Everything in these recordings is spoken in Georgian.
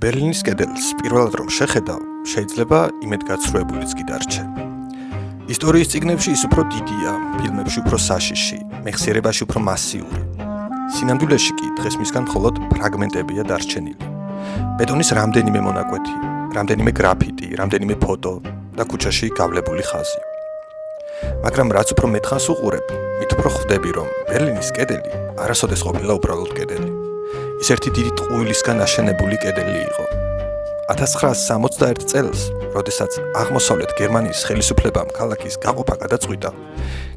ბერლინის კედელს პირველად რომ შეხედავ, შეიძლება იმედგაცრუებულიც კი დარჩე. ისტორიის წიგნებში ის უფრო დიდია, ფილმებში უფრო საშიში, მეხსიერებაში უფრო მასიური. სინამდვილეში კი დღეს მისგან მხოლოდ ფრაგმენტებია დარჩენილი. ბეტონის რამდენიმე მონაკვეთი, რამდენიმე გრაფიტი, რამდენიმე ფოტო და ქუჩაში გავლებული ხაზი. მაგრამ რაც უფრო მეტხანს უყურებ, მით უფრო ხვდები, რომ ბერლინის კედელი არასოდეს ყოფილა უბრალოდ კედელი. ის ერთი დიდი ტყუილისგან აშენებული კედელი იყო. 1961 წელს, როდესაც აღმოსავლეთ გერმანიის ხელისუფლებამ ქალაქის გაყოფა გადაწყვიტა,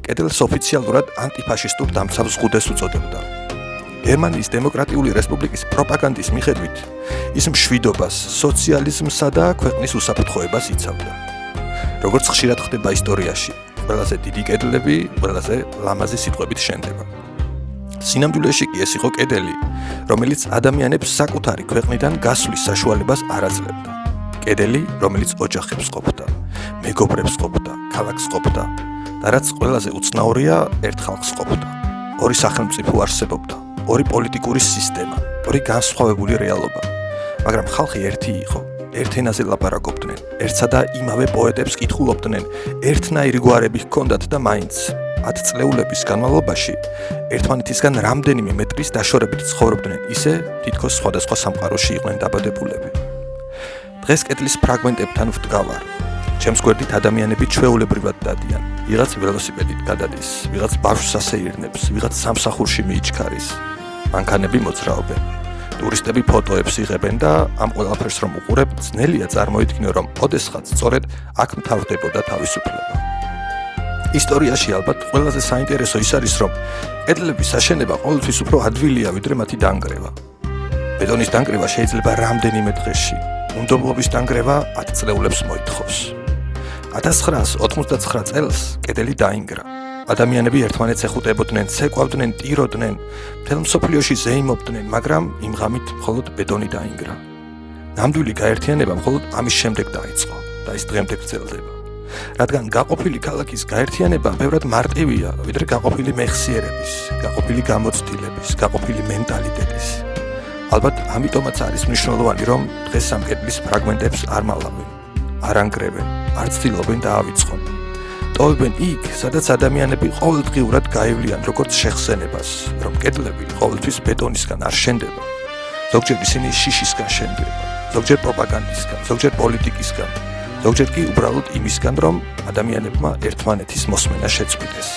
კედელს ოფიციალურად ანტიფაშისტურ დამცავ ზღუდეს უწოდებდა. გერმანიის დემოკრატიული რესპუბლიკის პროპაგანდის მიხედვით, ის მშვიდობას, სოციალიზმსა და ქვეყნის უსაფრთხოებას იცავდა. როგორც ხშირად ხდება ისტორიაში, ყველაზე დიდი კედლები, ყველაზე ლამაზი სიტყვებით შენდება. სინამდვილეში კი ეს იყო კედელი, რომელიც ადამიანებს საკუთარი ქვეყნიდან გასვლის საშუალებას არ აძლევდა. კედელი, რომელიც ოჯახებს ყოფდა, მეგობრებს ყოფდა, ქალაქს ყოფდა და რაც ყველაზე უცნაურია, ერთ ხალხს ყოფდა. ორი სახელმწიფო არსებობდა, ორი პოლიტიკური სისტემა, ორი განსხვავებული რეალობა. მაგრამ ხალხი ერთი იყო, ერთ ენაზე ლაპარაკობდნენ, ერთსა და იმავე პოეტებს კითხულობდნენ, ერთნაირი გვარები ჰქონდათ და მაინც 10 წლეულების განმავლობაში ერთმანეთისგან რამდენიმე მეტრის დაშორებით ცხოვრობდნენ, ისე თითქოს სხვადასხვა სამყაროში იყვნენ დაბადებულები. დღეს კედლის ფრაგმენტებთან ვდგავარ. ჩემს გვერდით ადამიანები ჩვეულებრივად დადიან. ვიღაც ველოსიპედით გადადის, ვიღაც ბავშვს ასეირნებს, ვიღაც სამსახურში მიიჩქარის. მანქანები მოძრაობენ. ტურისტები ფოტოებს იღებენ და ამ ყველაფერს რომ უყურებ, ძნელია წარმოიდგინო, რომ ოდესღაც სწორედ აქ მთავრდებოდა თავისუფლება. ისტორიაში ალბათ ყველაზე საინტერესო ის არის, რომ კედლების აშენება ყოველთვის უფრო ადვილია, ვიდრე მათი დანგრევა. ბეტონის დანგრევა შეიძლება რამდენიმე დღეში, უნდობლობის დანგრევა 10 წლეულებს მოითხოვს. 1989 წელს კედელი დაინგრა. ადამიანები ერთმანეთს ეხუტებოდნენ, ცეკვავდნენ, ტიროდნენ, მთელ მსოფლიოში ზეიმობდნენ, მაგრამ იმ ღამით მხოლოდ ბეტონი დაინგრა. ნამდვილი გაერთიანება მხოლოდ ამის შემდეგ დაიწყო და ის დღემდე გრძელდება. რადგან გაყოფილი ქალაქის გაერთიანება ბევრად მარტივია, ვიდრე გაყოფილი მეხსიერების, გაყოფილი გამოცდილების, გაყოფილი მენტალიტეტის. ალბათ ამიტომაც არის მნიშვნელოვანი, რომ დღეს ამ კედლის ფრაგმენტებს არ მალავენ, არ ანგრევენ, არ ცდილობენ დაავიწყონ. ტოვებენ იქ, სადაც ადამიანები ყოველდღიურად გაივლიან როგორც შეხსენებას, რომ კედლები ყოველთვის ბეტონისგან არ შენდება. ზოგჯერ ისინი შიშისგან შენდება, ზოგჯერ პროპაგანდისგან, ზოგჯერ პოლიტიკისგან. ზოგჯერ კი უბრალოდ იმისგან, რომ ადამიანებმა ერთმანეთის მოსმენა შეწყვიტეს.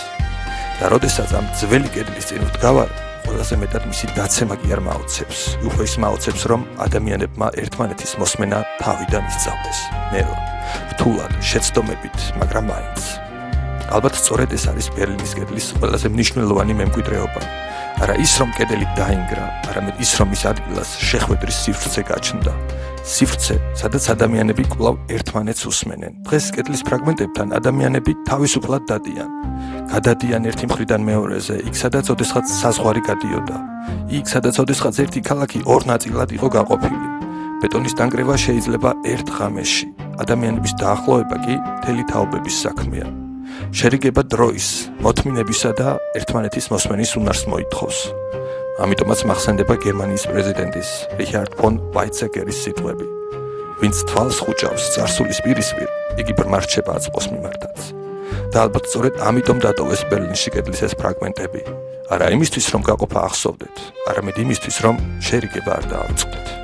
და როდესაც ამ ძველი კედლის წინ ვდგავარ, ყველაზე მეტად მისი დაცემა კი არ მაოცებს. უფრო ის მაოცებს, რომ ადამიანებმა ერთმანეთის მოსმენა თავიდან ისწავლეს. ნელა, რთულად, შეცდომებით, მაგრამ მაინც. ალბათ სწორედ ეს არის ბერლინის კედლის ყველაზე მნიშვნელოვანი მემკვიდრეობა. არა ის, რომ კედელი დაინგრა, არამედ ის, რომ ის ადგილას შეხვედრის სივრცე გაჩნდა. სივრცე, სადაც ადამიანები კვლავ ერთმანეთს უსმენენ. დღეს კედლის ფრაგმენტებთან ადამიანები თავისუფლად დადიან. გადადიან ერთი მხრიდან მეორეზე, იქ სადაც ოდესღაც საზღვარი გადიოდა. იქ სადაც ოდესღაც ერთი ქალაქი ორ ნაწილად იყო გაყოფილი. ბეტონის დანგრევა შეიძლება ერთ ღამეში. ადამიანების დაახლოება კი მთელი თაობების საქმეა. შერიგება დროის, მოთმინებისა და ერთმანეთის მოსმენის უნარს მოითხოვს. ამიტომაც მახსენდება გერმანიის პრეზიდენტის რიხარდ ფონ ვაიცეკერის სიტყვები. ვინც თვალს ხუჭავს წარსულის პირისპირ, იგი ბრმა რჩება აწმყოს მიმართაც. და ალბათ სწორედ ამიტომ დატოვეს ბერლინში კედლის ეს ფრაგმენტები. არა იმისთვის, რომ გაყოფა ახსოვდეთ, არამედ იმისთვის, რომ შერიგება არ დაავიწყდეთ.